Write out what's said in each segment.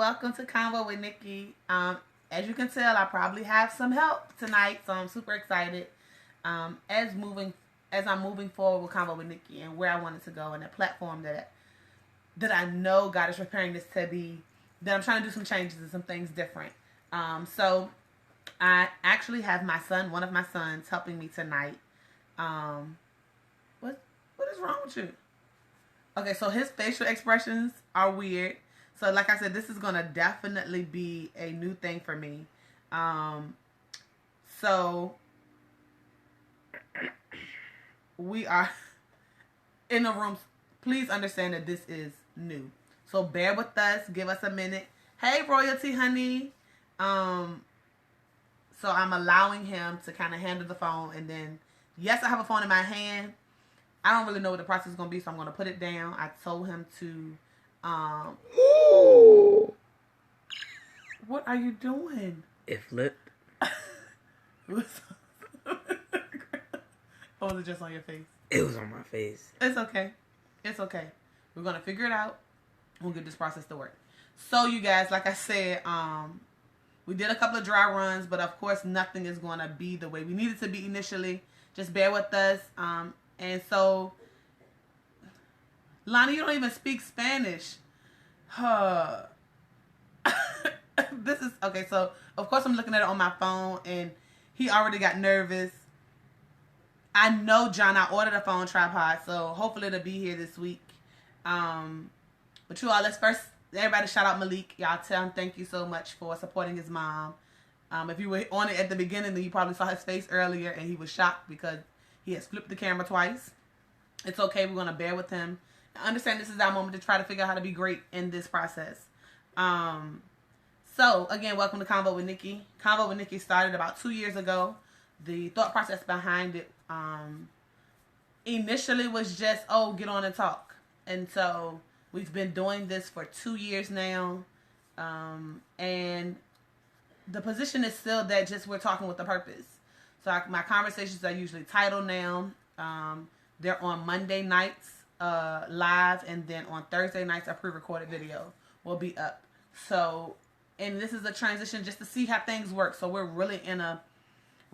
welcome to Convo with Nikki. As you can tell, I probably have some help tonight, so I'm super excited. As I'm moving forward with Convo with Nikki and where I wanted to go and the platform that I know God is preparing this to be, that I'm trying to do some changes and some things different. So I actually have one of my sons, helping me tonight. What is wrong with you? Okay, so his facial expressions are weird. So like I said, this is going to definitely be a new thing for me. So we are in the room. Please understand that this is new. So bear with us. Give us a minute. Hey, Royalty, honey. So I'm allowing him to kind of handle the phone. And then, yes, I have a phone in my hand. I don't really know what the process is going to be, so I'm going to put it down. I told him to... What are you doing? It flipped. Or was it just on your face? It was on my face. It's okay. It's okay. We're going to figure it out. We'll get this process to work. So, you guys, like I said, we did a couple of dry runs, but of course, nothing is going to be the way we need it to be initially. Just bear with us. And so, Lonnie, you don't even speak Spanish. This is, okay, so, of course, I'm looking at it on my phone, and he already got nervous. I know, John, I ordered a phone tripod, so hopefully it'll be here this week. But you all, let's first, everybody shout out Malik. Y'all tell him thank you so much for supporting his mom. If you were on it at the beginning, then you probably saw his face earlier, and he was shocked because he has flipped the camera twice. It's okay. We're going to bear with him. I understand this is our moment to try to figure out how to be great in this process. So, again, welcome to Convo with Nikki. Convo with Nikki started about 2 years ago. The thought process behind it initially was just, get on and talk. And so we've been doing this for 2 years now. And the position is still that just we're talking with a purpose. So my conversations are usually titled now. They're on Monday nights live, and then on Thursday nights a pre-recorded video will be up. So, and this is a transition just to see how things work. So we're really in a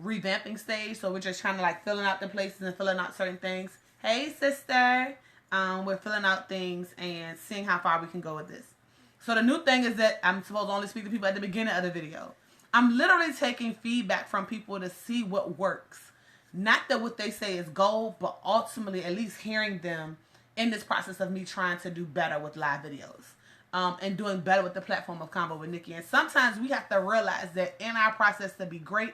revamping stage. So we're just trying to like filling out the places and filling out certain things. Hey, sister. We're filling out things and seeing how far we can go with this. So the new thing is that I'm supposed to only speak to people at the beginning of the video. I'm literally taking feedback from people to see what works. Not that what they say is gold, but ultimately at least hearing them in this process of me trying to do better with live videos. And doing better with the platform of Convo with Nikki. And sometimes we have to realize that in our process to be great,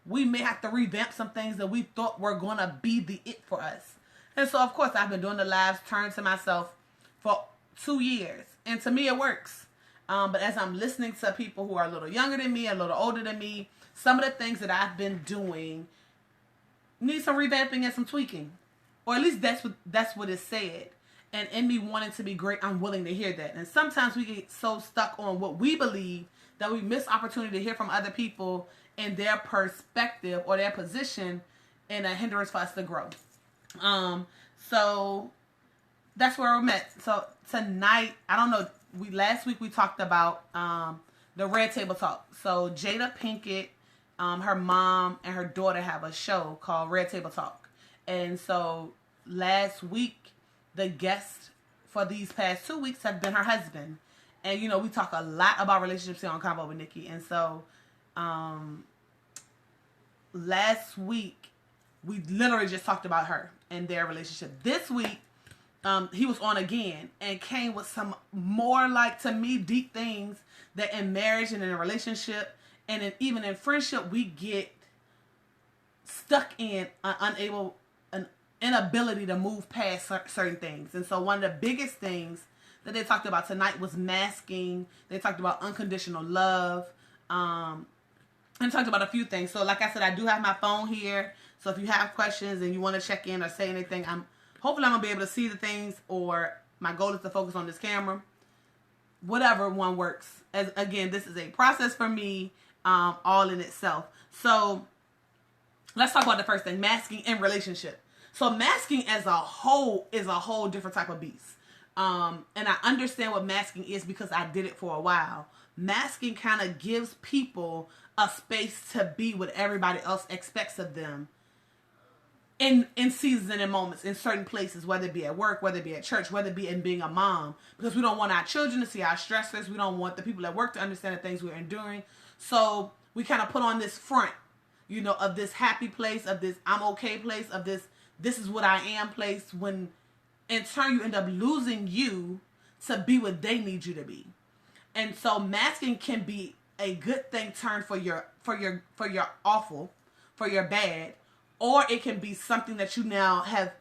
we may have to revamp some things that we thought were going to be the it for us. And so, of course, I've been doing the lives, turned to myself for 2 years. And to me, it works. But as I'm listening to people who are a little younger than me, a little older than me, some of the things that I've been doing need some revamping and some tweaking. Or at least that's what is said. And in me wanting to be great, I'm willing to hear that. And sometimes we get so stuck on what we believe that we miss opportunity to hear from other people and their perspective or their position, and a hindrance for us to grow. So that's where we're met. So tonight, I don't know, last week we talked about the Red Table Talk. So Jada Pinkett, her mom and her daughter have a show called Red Table Talk. And so last week, the guest for these past 2 weeks have been her husband. And, you know, we talk a lot about relationships here on Convo with Nikki. And so last week, we literally just talked about her and their relationship. This week, he was on again and came with some more, like, to me, deep things that in marriage and in a relationship and even in friendship, we get stuck in an inability to move past certain things. And so one of the biggest things that they talked about tonight was masking. They talked about unconditional love. And talked about a few things. So like I said, I do have my phone here. So if you have questions and you want to check in or say anything, hopefully I'm going to be able to see the things, or my goal is to focus on this camera. Whatever one works. As again, this is a process for me, all in itself. So let's talk about the first thing, masking in relationship. So masking as a whole is a whole different type of beast. And I understand what masking is because I did it for a while. Masking kind of gives people a space to be what everybody else expects of them in seasons and in moments, in certain places, whether it be at work, whether it be at church, whether it be in being a mom, because we don't want our children to see our stressors. We don't want the people at work to understand the things we're enduring. So we kind of put on this front, of this happy place, of this I'm okay place, of this is what I am place, when in turn you end up losing you to be what they need you to be. And so masking can be a good thing turned for your awful, for your bad, or it can be something that you now have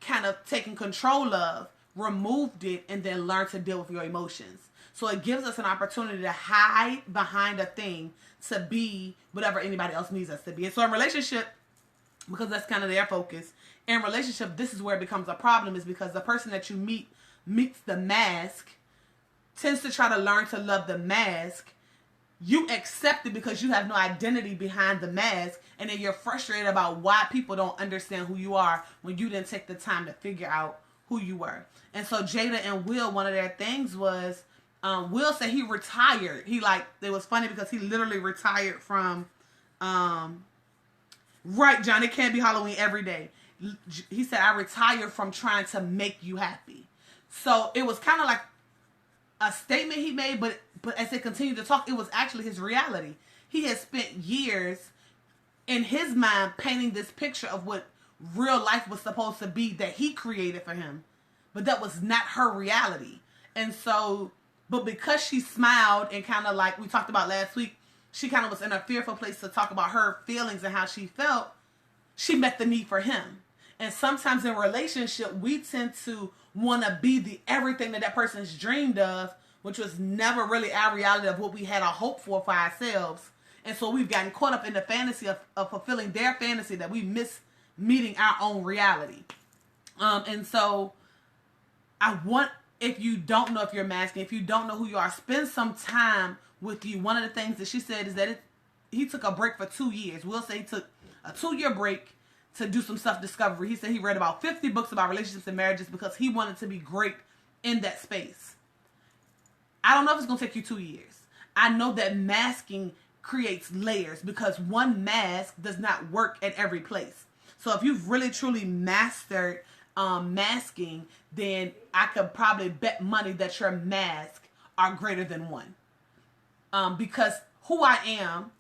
kind of taken control of, removed it, and then learn to deal with your emotions. So it gives us an opportunity to hide behind a thing to be whatever anybody else needs us to be. And so in relationship, because that's kind of their focus, in relationship, this is where it becomes a problem, is because the person that you meets the mask, tends to try to learn to love the mask. You accept it because you have no identity behind the mask, and then you're frustrated about why people don't understand who you are when you didn't take the time to figure out who you were. And so Jada and Will, one of their things was, Will said he retired. It was funny because he literally retired from, right, John, it can't be Halloween every day. He said, I retired from trying to make you happy. So it was kind of like a statement he made, but as they continued to talk, it was actually his reality. He had spent years in his mind painting this picture of what real life was supposed to be that he created for him, but that was not her reality. And so, but because she smiled and kind of like we talked about last week, she kind of was in a fearful place to talk about her feelings and how she felt, she met the need for him. And sometimes in relationship, we tend to want to be the everything that person's dreamed of, which was never really our reality of what we had a hope for ourselves. And so we've gotten caught up in the fantasy of fulfilling their fantasy that we miss meeting our own reality. And so if you don't know if you're masking, if you don't know who you are, spend some time with you. One of the things that she said is that he took a break for 2 years. Will say he took a 2-year break to do some self-discovery. He said he read about 50 books about relationships and marriages because he wanted to be great in that space. I don't know if it's going to take you 2 years. I know that masking creates layers because one mask does not work at every place. So if you've really truly mastered masking, then I could probably bet money that your masks are greater than one. Because who I am,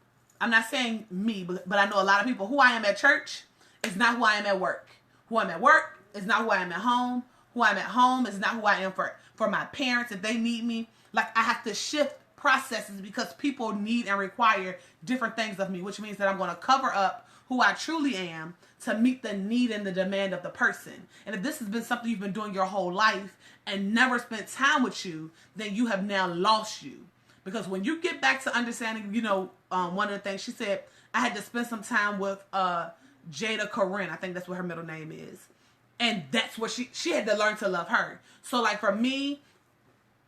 I'm not saying me, but I know a lot of people, who I am at church is not who I am at work. Who I'm at work is not who I am at home. Who I'm at home is not who I am for my parents if they need me. Like, I have to shift processes because people need and require different things of me, which means that I'm going to cover up who I truly am to meet the need and the demand of the person. And if this has been something you've been doing your whole life and never spent time with you, then you have now lost you. Because when you get back to understanding, one of the things she said, I had to spend some time with Jada Corinne. I think that's what her middle name is. And that's what she had to learn to love her. So like for me,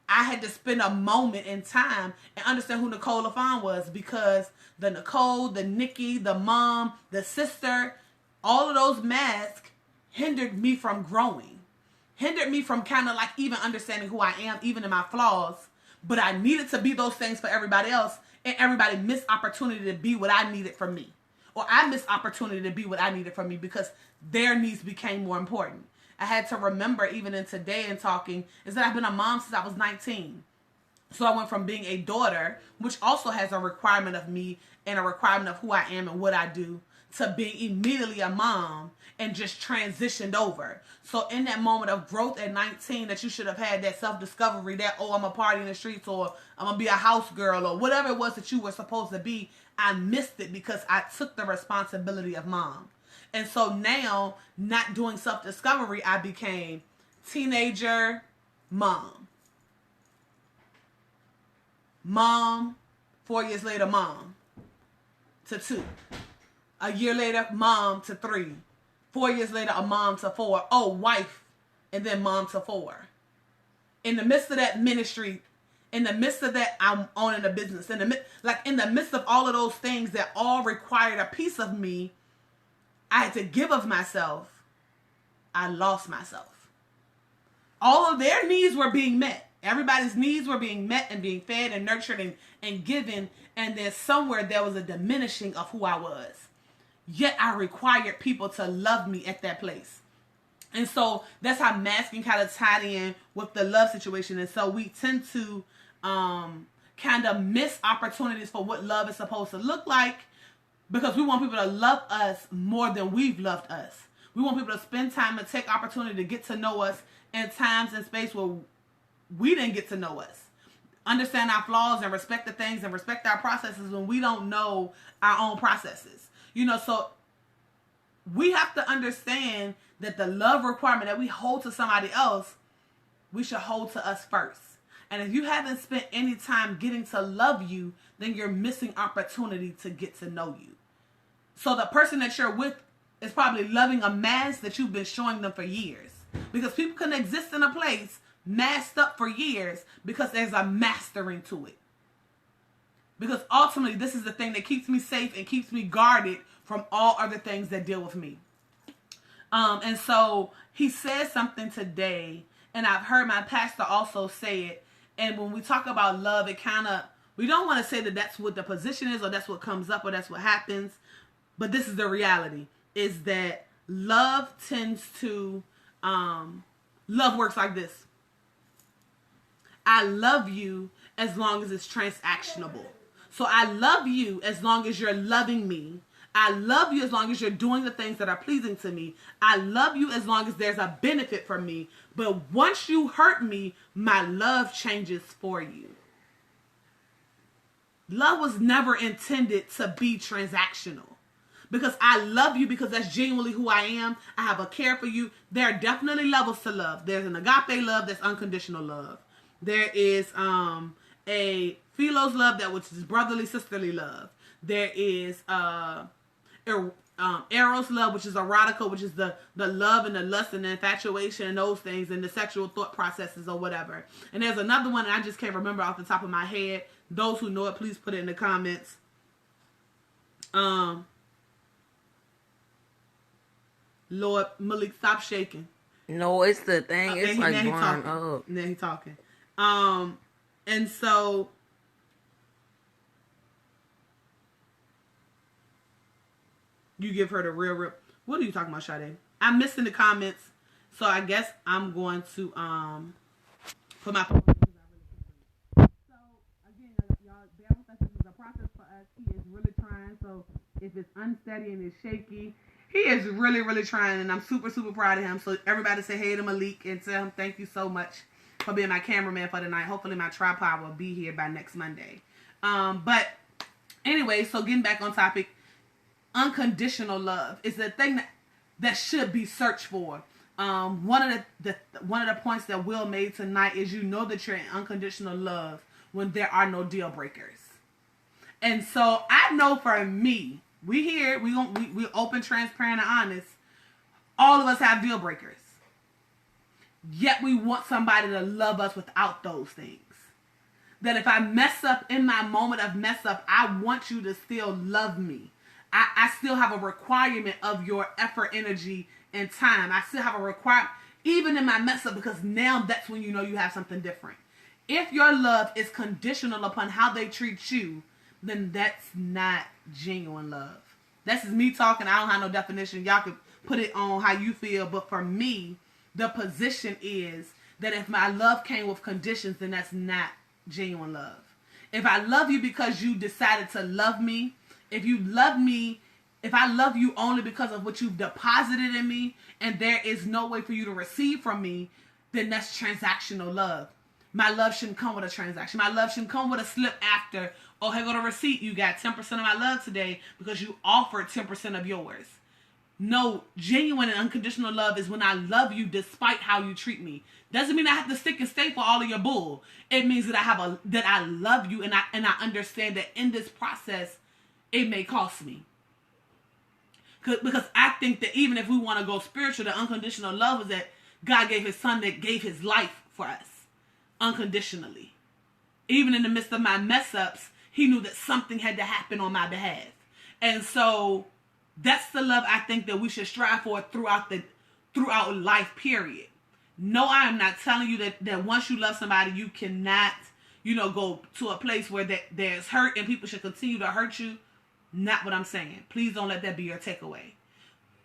I had to spend a moment in time and understand who Nicole LaFawn was, because the Nicole, the Nikki, the mom, the sister, all of those masks hindered me from growing. Hindered me from kind of like even understanding who I am, even in my flaws. But I needed to be those things for everybody else. And everybody missed opportunity to be what I needed from me. Or I missed opportunity to be what I needed from me because their needs became more important. I had to remember, even in today and talking, is that I've been a mom since I was 19. So I went from being a daughter, which also has a requirement of me and a requirement of who I am and what I do, to being immediately a mom and just transitioned over. So in that moment of growth at 19 that you should have had, that self-discovery, that, oh, I'm a party in the streets, or I'm going to be a house girl, or whatever it was that you were supposed to be, I missed it because I took the responsibility of mom. And so now, not doing self-discovery, I became teenager, mom. Mom, 4 years later, mom to 2. A year later, mom to 3. 4 years later, a mom to 4. Oh, wife, and then mom to 4. In the midst of that ministry, in the midst of that, I'm owning a business. In the midst of all of those things that all required a piece of me, I had to give of myself. I lost myself. all of their needs were being met. Everybody's needs were being met and being fed and nurtured and given. And then somewhere there was a diminishing of who I was. Yet I required people to love me at that place. And so that's how masking kind of tied in with the love situation. And so we tend to kind of miss opportunities for what love is supposed to look like, because we want people to love us more than we've loved us. We want people to spend time and take opportunity to get to know us in times and space where we didn't get to know us. Understand our flaws and respect the things and respect our processes when we don't know our own processes. You know, so we have to understand that the love requirement that we hold to somebody else, we should hold to us first. And if you haven't spent any time getting to love you, then you're missing opportunity to get to know you. So the person that you're with is probably loving a mask that you've been showing them for years. Because people can exist in a place masked up for years because there's a mastering to it. Because ultimately, this is the thing that keeps me safe and keeps me guarded from all other things that deal with me. And so he said something today, and I've heard my pastor also say it. And when we talk about love, it kind of, we don't want to say that that's what the position is, or that's what comes up, or that's what happens. But this is the reality, is that love tends to, love works like this. I love you as long as it's transactionable. So I love you as long as you're loving me. I love you as long as you're doing the things that are pleasing to me. I love you as long as there's a benefit for me. But once you hurt me, my love changes for you. Love was never intended to be transactional. Because I love you because that's genuinely who I am. I have a care for you. There are definitely levels to love. There's an agape love that's unconditional love. There is a philos love that which is brotherly, sisterly love. There is eros love, which is erotica, which is the love and the lust and the infatuation and those things and the sexual thought processes or whatever. And there's another one that I just can't remember off the top of my head. Those who know it, please put it in the comments. Lord, Malik, stop shaking. No, it's the thing. It's like going up. Now he's talking. And so you give her the real rip. What are you talking about, Sade? I'm missing the comments, so I guess I'm going to put my phone. So again, y'all bear with us. This is a process for us. He is really trying. So if it's unsteady and it's shaky, he is really, really trying, and I'm super, super proud of him. So everybody say hey to Malik and tell him thank you so much for being my cameraman for tonight. Hopefully my tripod will be here by next Monday. But anyway, so getting back on topic, unconditional love is the thing that should be searched for. One of the points that Will made tonight is you know that you're in unconditional love when there are no deal breakers. And so I know for me, we open, transparent, and honest. All of us have deal breakers. Yet we want somebody to love us without those things. That if I mess up in my moment of mess up, I want you to still love me. I still have a requirement of your effort, energy, and time. I still have a requirement, even in my mess up, because now that's when you know you have something different. If your love is conditional upon how they treat you, then that's not genuine love. That's just me talking. I don't have no definition. Y'all can put it on how you feel. But for me, the position is that if my love came with conditions, then that's not genuine love. If I love you because you decided to love me, if I love you only because of what you've deposited in me, and there is no way for you to receive from me, then that's transactional love. My love shouldn't come with a transaction. My love shouldn't come with a slip after, oh, here go the receipt. You got 10% of my love today because you offered 10% of yours. No, genuine and unconditional love is when I love you despite how you treat me. Doesn't mean I have to stick and stay for all of your bull. It means that I love you, and I understand that in this process, it may cost me. Because I think that even if we want to go spiritual, the unconditional love is that God gave his son that gave his life for us unconditionally. Even in the midst of my mess ups, he knew that something had to happen on my behalf. And so that's the love I think that we should strive for throughout life, period. No, I am not telling you that once you love somebody, you cannot, go to a place where there's hurt and people should continue to hurt you. Not what I'm saying. Please don't let that be your takeaway.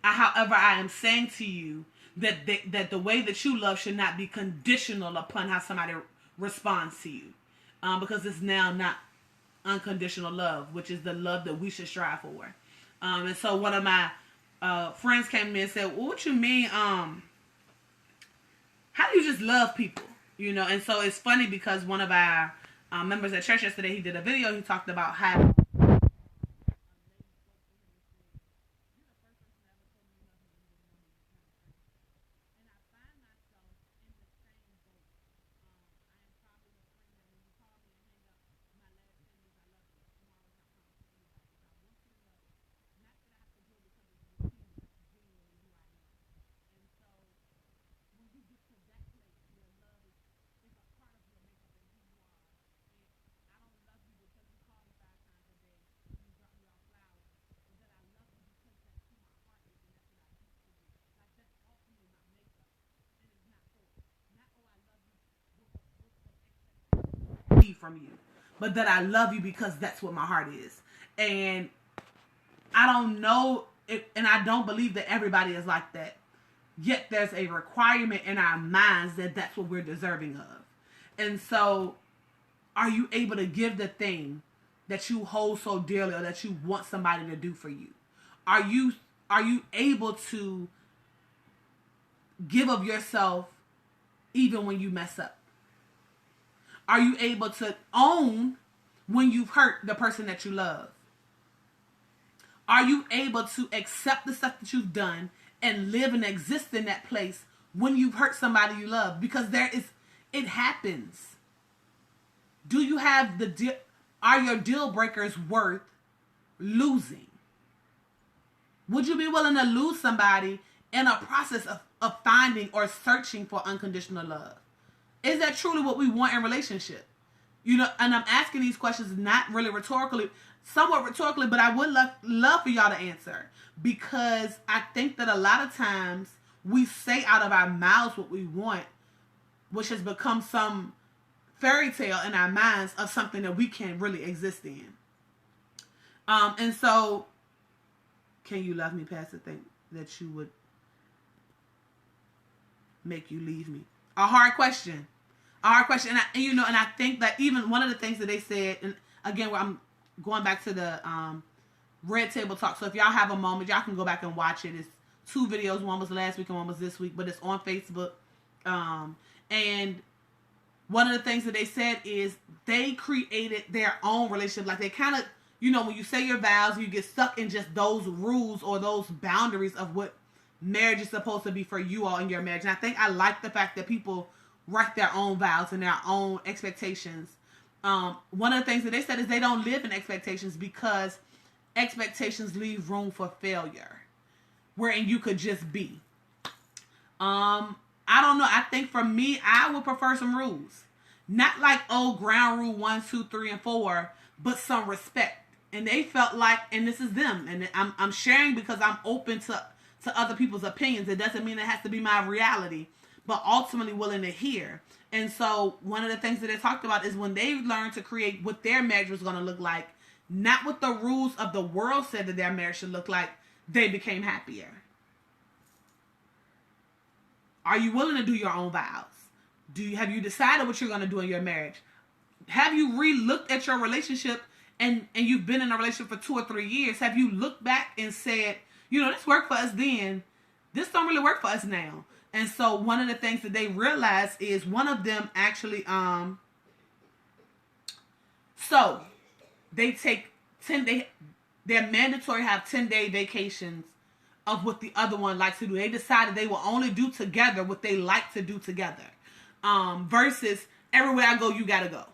However, I am saying to you that the way that you love should not be conditional upon how somebody responds to you. Because it's now not unconditional love, which is the love that we should strive for. And so one of my friends came to me and said, well, what you mean, how do you just love people? And so it's funny because one of our members at church yesterday, he did a video, he talked about how from you, but that I love you because that's what my heart is. And I don't know and I don't believe that everybody is like that. Yet there's a requirement in our minds that that's what we're deserving of. And so, are you able to give the thing that you hold so dearly or that you want somebody to do for you? Are you able to give of yourself even when you mess up? Are you able to own when you've hurt the person that you love? Are you able to accept the stuff that you've done and live and exist in that place when you've hurt somebody you love? Because it happens. Do you have are your deal breakers worth losing? Would you be willing to lose somebody in a process of finding or searching for unconditional love? Is that truly what we want in relationship? And I'm asking these questions not really rhetorically, somewhat rhetorically, but I would love for y'all to answer. Because I think that a lot of times we say out of our mouths what we want, which has become some fairy tale in our minds of something that we can't really exist in. And so, can you love me past the thing that you would make you leave me? A hard question. And I think that even one of the things that they said, and again, I'm going back to the Red Table Talk. So if y'all have a moment, y'all can go back and watch it. It's 2 videos. One was last week and one was this week, but it's on Facebook. And one of the things that they said is they created their own relationship. Like they kind of, when you say your vows, you get stuck in just those rules or those boundaries of what marriage is supposed to be for you all in your marriage. And I think I like the fact that people write their own vows and their own expectations. One of the things that they said is they don't live in expectations because expectations leave room for failure, wherein you could just be. I don't know. I think for me, I would prefer some rules. Not like, ground rule 1, 2, 3, and 4, but some respect. And they felt like, and this is them, and I'm sharing because I'm open to other people's opinions. It doesn't mean it has to be my reality, but ultimately willing to hear. And so one of the things that they talked about is when they learned to create what their marriage was going to look like, not what the rules of the world said that their marriage should look like, they became happier. Are you willing to do your own vows? Have you decided what you're going to do in your marriage? Have you re-looked at your relationship and you've been in a relationship for 2 or 3 years? Have you looked back and said, this worked for us then, this don't really work for us now? And so one of the things that they realized is one of them actually, so they take 10 day, they're mandatory have 10-day vacations of what the other one likes to do. They decided they will only do together what they like to do together. Versus everywhere I go, you gotta go.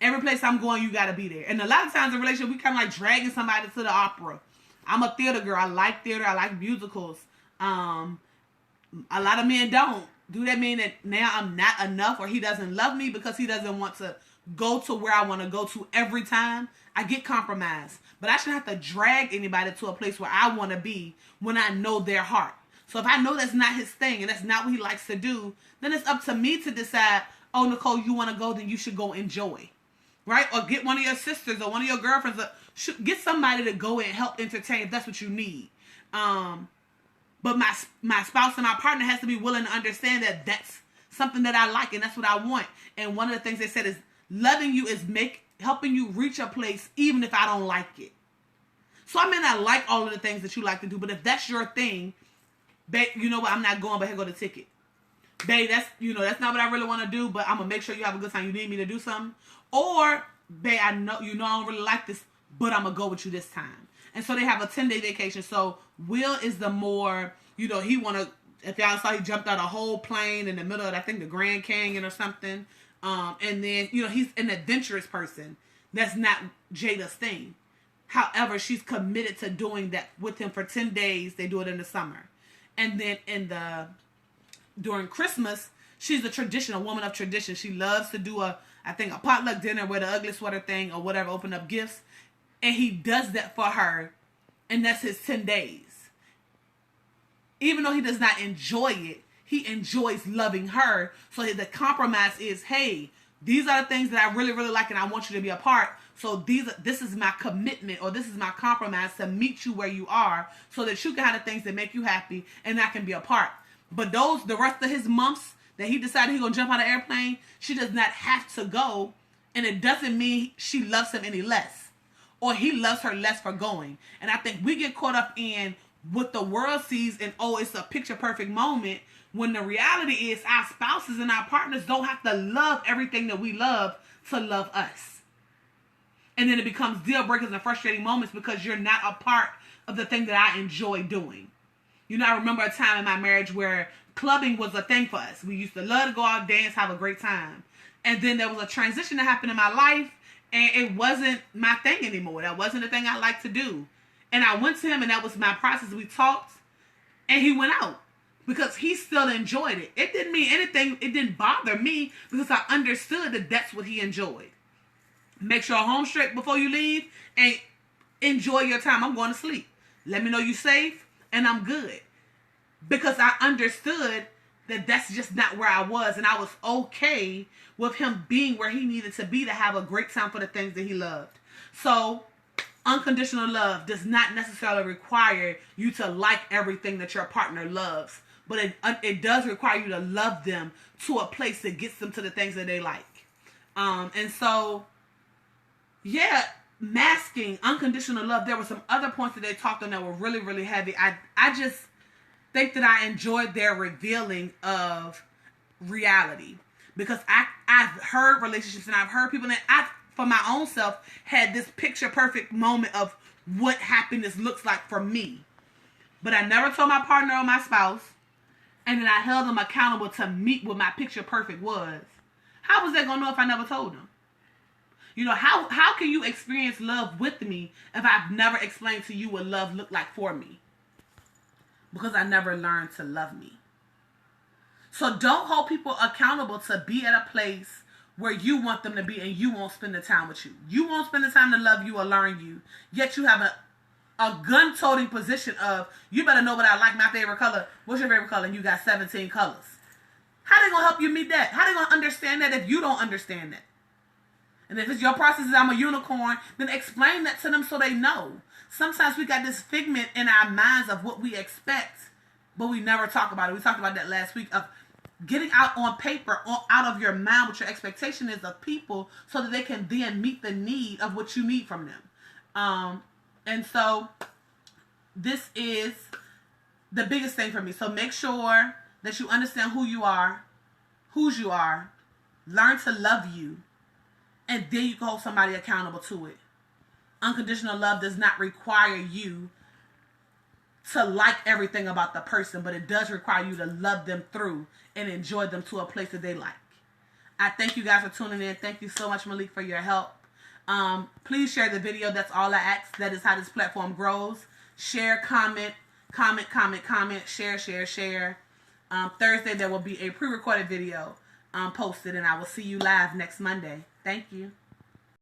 Every place I'm going, you gotta be there. And a lot of times in a relationship, we kind of like dragging somebody to the opera. I'm a theater girl. I like theater. I like musicals. A lot of men don't. Do that mean that now I'm not enough or he doesn't love me because he doesn't want to go to where I want to go to every time? I get compromised. But I shouldn't have to drag anybody to a place where I want to be when I know their heart. So if I know that's not his thing and that's not what he likes to do, then it's up to me to decide, oh, Nicole, you want to go, then you should go enjoy. Right? Or get one of your sisters or one of your girlfriends. Get somebody to go and help entertain if that's what you need. But my spouse and my partner has to be willing to understand that that's something that I like and that's what I want. And one of the things they said is loving you is helping you reach a place even if I don't like it. So I may not like all of the things that you like to do, but if that's your thing, babe, you know what? I'm not going, but here go the ticket. Babe, that's not what I really want to do, but I'm going to make sure you have a good time. You need me to do something? Or, babe, I know I don't really like this, but I'm going to go with you this time. And so they have a 10-day vacation. So Will is the more, he want to, if y'all saw, he jumped out a whole plane in the middle of, I think, the Grand Canyon or something. And then, he's an adventurous person. That's not Jada's thing. However, she's committed to doing that with him for 10 days. They do it in the summer. And then during Christmas, she's a woman of tradition. She loves to do a potluck dinner with an ugly sweater thing or whatever, open up gifts. And he does that for her. And that's his 10 days. Even though he does not enjoy it, he enjoys loving her. So the compromise is, hey, these are the things that I really, really like and I want you to be a part. So this is my commitment, or this is my compromise to meet you where you are so that you can have the things that make you happy and I can be a part. But the rest of his months that he decided he's going to jump on an airplane, she does not have to go. And it doesn't mean she loves him any less or he loves her less for going. And I think we get caught up in what the world sees and, oh, it's a picture perfect moment, when the reality is our spouses and our partners don't have to love everything that we love to love us. And then it becomes deal breakers and frustrating moments because you're not a part of the thing that I enjoy doing. I remember a time in my marriage where clubbing was a thing for us. We used to love to go out, dance, have a great time. And then there was a transition that happened in my life and it wasn't my thing anymore. That wasn't the thing I liked to do. And I went to him and that was my process. We talked and he went out because he still enjoyed it. It didn't mean anything. It didn't bother me because I understood that that's what he enjoyed. Make sure you're home straight before you leave and enjoy your time. I'm going to sleep. Let me know you're safe and I'm good. Because I understood that that's just not where I was. And I was okay with him being where he needed to be to have a great time for the things that he loved. So unconditional love does not necessarily require you to like everything that your partner loves. But it does require you to love them to a place that gets them to the things that they like. And so, yeah, masking unconditional love. There were some other points that they talked on that were really, really heavy. I just think that I enjoyed their revealing of reality. Because I've heard relationships and I've heard people that I, for my own self, had this picture perfect moment of what happiness looks like for me. But I never told my partner or my spouse. And then I held them accountable to meet what my picture perfect was. How was they going to know if I never told them? How can you experience love with me if I've never explained to you what love looked like for me? Because I never learned to love me. So don't hold people accountable to be at a place where you want them to be and you won't spend the time with you. You won't spend the time to love you or learn you. Yet you have a gun-toting position of, you better know what I like, my favorite color. What's your favorite color? And you got 17 colors. How they going to help you meet that? How they going to understand that if you don't understand that? And if it's your process is I'm a unicorn, then explain that to them so they know. Sometimes we got this figment in our minds of what we expect, but we never talk about it. We talked about that last week, of getting out on paper, out of your mind what your expectation is of people so that they can then meet the need of what you need from them. And so this is the biggest thing for me. So make sure that you understand who you are, whose you are, learn to love you, and then you can hold somebody accountable to it. Unconditional love does not require you to like everything about the person, but it does require you to love them through and enjoy them to a place that they like. I thank you guys for tuning in. Thank you so much, Malik, for your help. Please share the video. That's all I ask. That is how this platform grows. Share, comment, share. Thursday, there will be a pre-recorded video posted, and I will see you live next Monday. Thank you.